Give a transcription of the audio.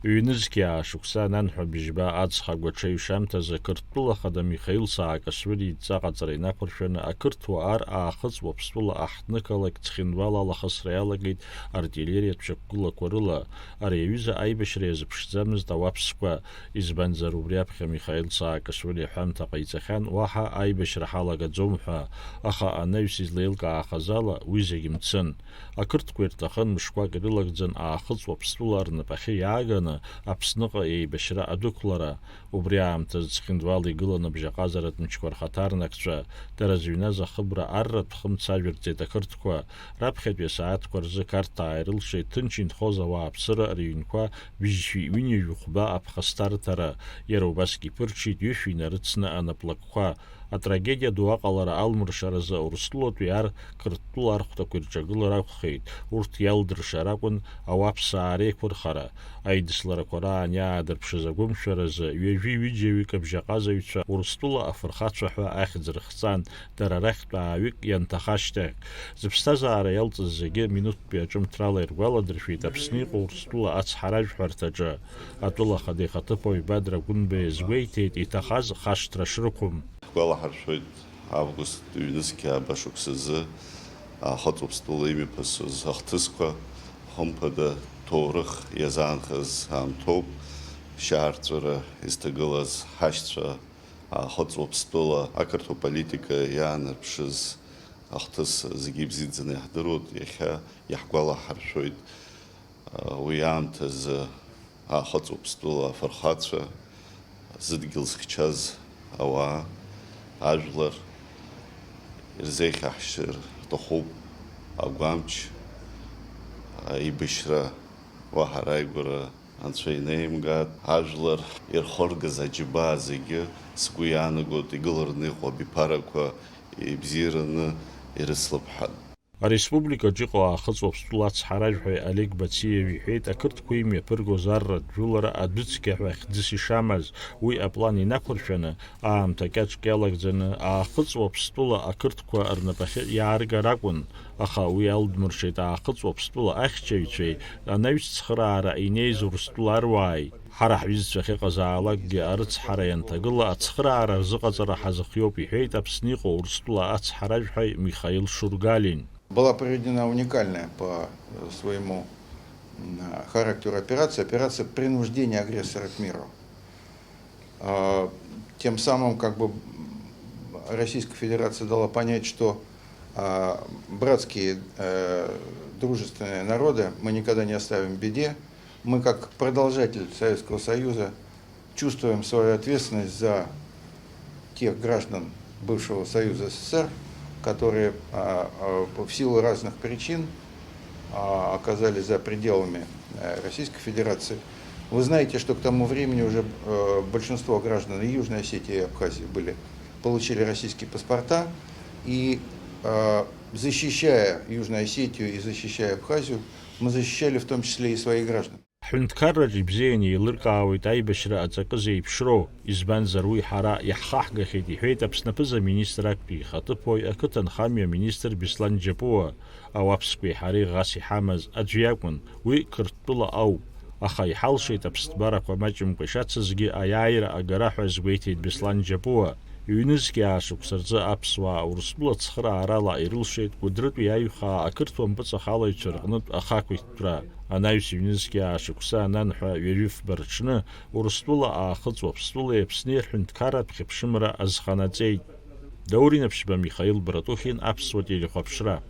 Ҩнызқьи аашықәса ананҳәа быжьба ацҳагәа ҽаҩшамҭазы Қырҭтәыла Ахада Михаил Саакашвили идҵаҟаҵара инақәыршәаны ақырҭуа ар аахыҵ Уаԥстәыла аҳҭнықалақь Ҵхьынвал алахысра иалагеит артиллериатә шьақәгылақәа рыла. Ари аҩыза аибашьра иазыԥшӡамызт ауаԥсқәа, избанзар убри аԥхьа Михаил Саакашвили аҳәамҭа ҟаиҵахьан уаҳа аибашьра ҳалагаӡом ҳәа, аха анаҩс излеилкаахаз ала уи зегьы мцын. Ақырҭқәа ирҭахын мышқәак ирылагӡан аахыҵ Уаԥстәыла рнапахьы иааганы Аԥсныҟа еибашьра адәықәлара, убри аамҭазы Ҵхьынвал игыланы бжьаҟазаратә мчқәа рхаҭарнакцәа дара зыҩназ ахыбра арратә хымц ажәырҵеит ақырҭқәа. Раԥхьатәи асааҭқәа рзы Қарҭаа ирылшеит ҭынч инхоз ауааԥсыра рыҩнқәа быжьшәи ҩынҩажәихәба аԥхасҭарҭара, иара убасгьы иԥырҽит ҩышәи инарыцны анаплакқәа. Атрагедиа ду аҟалара алмыршаразы Урыстәылатәи ар Қырҭтәыла архәҭақәа ирҿагылар акәхеит. Урҭ иалдыршар акәын ауаԥсаа реиқәырхара. Аидысларақәа раан иаадырԥшыз агәымшәаразы ҩажәи-ҩыџьаҩык абжьаҟазаҩцәа Урыстәыла афырхацәа ҳәа ахьӡ рыхҵан, дара рахьтә ааҩык ианҭаха ашьҭахь. Зыԥсҭазаара иалҵыз зегьы минуҭтәи аҿымҭрала иргәаладыршәеит Аԥсны иҟоу Урыстәыла ацҳаражәҳәарҭаҿы. Атәыла Ахада ихаҭыԥуаҩ Бадра Гәынбеи изгәеиҭеит иҭахаз хашҭра шрықәым. Гәалаҳаршәоит август ҩнызқьи абашықәсазы аахыҵ Уаԥстәыла имҩаԥысыз ахҭысқәа хымԥада ҭоурых иазаанхаз аамҭоуп. Шьаарҵәыра изҭагылаз ҳашьцәа аахыҵ Уаԥстәыла ақырҭуа политика иаанарԥшыз ахҭыс зегьы ибзиаӡаны иаҳдыруеит. Иахьа иаҳгәалаҳаршәоит уи аамҭазы аахыҵ Уаԥстәыла афырхацәа, зыдгьыл зыхьчаз ауаа, ажәлар ирзеихьаҳшьыр рҭахуп агәамч, аибашьра уаҳа раигәара анцәа инеимгат, ажәлар ирхыргаз аџьабаа зегьы сгәы иаанагоит игылараны иҟоу абиԥарақәа ибзиараны ирыцлыԥҳан. Ареспубликаҿы иҟоу аахыҵ Уаԥстәыла ацҳаражәҳәаҩ Олег Бациев иҳәеит, ақырҭқәа имҩаԥыргоз арратә жәылара адәыцқьаҳәа хьӡыс ишамаз, уи аплан инақәыршәаны аамҭа кьаҿк иалагӡаны аахыҵ Уаԥстәыла ақырҭқәа рнапахьы иааргар акәын, аха уи алдмыршеит аахыҵ Уаԥстәыла ахьчаҩцәеи анаҩс цхыраара инеиз Урыстәыла аруааи. Ҳара ҳҩызцәа ахьыҟазаалакгьы арыцҳара ианҭагыла ацхыраара рзыҟаҵара ҳазыхиоуп иҳәеит Аԥсны иҟоу Урыстәыла ацҳаражәҳәаҩ Михаил Шургалин. Была проведена уникальная по своему характеру операция принуждения агрессора к миру. Тем самым Российская Федерация дала понять, что братские дружественные народы мы никогда не оставим в беде. Мы, как продолжатель Советского Союза, чувствуем свою ответственность за тех граждан бывшего Союза СССР, которые в силу разных причин оказались за пределами Российской Федерации. Вы знаете, что к тому времени уже большинство граждан и Южной Осетии и Абхазии получили российские паспорта, и защищая Южную Осетию и защищая Абхазию, мы защищали в том числе и своих граждан. Ҳәынҭқарраҿ ибзианы еилыркаауеит аибашьра аҵакы зеиԥшроу, избанзар уи ҳара иаҳхаҳгахьеит иҳәеит Аԥсны аԥыза-министр актәи ихаҭыԥуаҩ ақыҭанхамҩа министр Беслан Џьапуа. Ауаԥсқәеи ҳареи ӷас иҳамаз аӡәы иакәын, уи Қырҭтәыла ауп. Аха иҳалшеит аԥсҭбарақәа маҷымкәа ишацызгьы аиааира агара ҳәа згәеиҭеит Беслан Џьапуа. Ҩнызқьи аашықәса рзы аԥсуаа Урыстәыла цхыраарала ирылшеит Кәыдрытәи аиҩхаа ақырҭуа мпыҵахалаҩцәа рҟнытә ахақәиҭтәра. Анаҩс ҩнызқьи аашықәса ананҳәа ҩажәифба рҽны Урыстәыла аахыҵ Уаԥстәылеи Аԥсни рҳәынҭқарратә хьыԥшымра азханаҵеит. Даурин Аԥшьба, Михаил Братухин, Аԥсуа телехәаԥшра.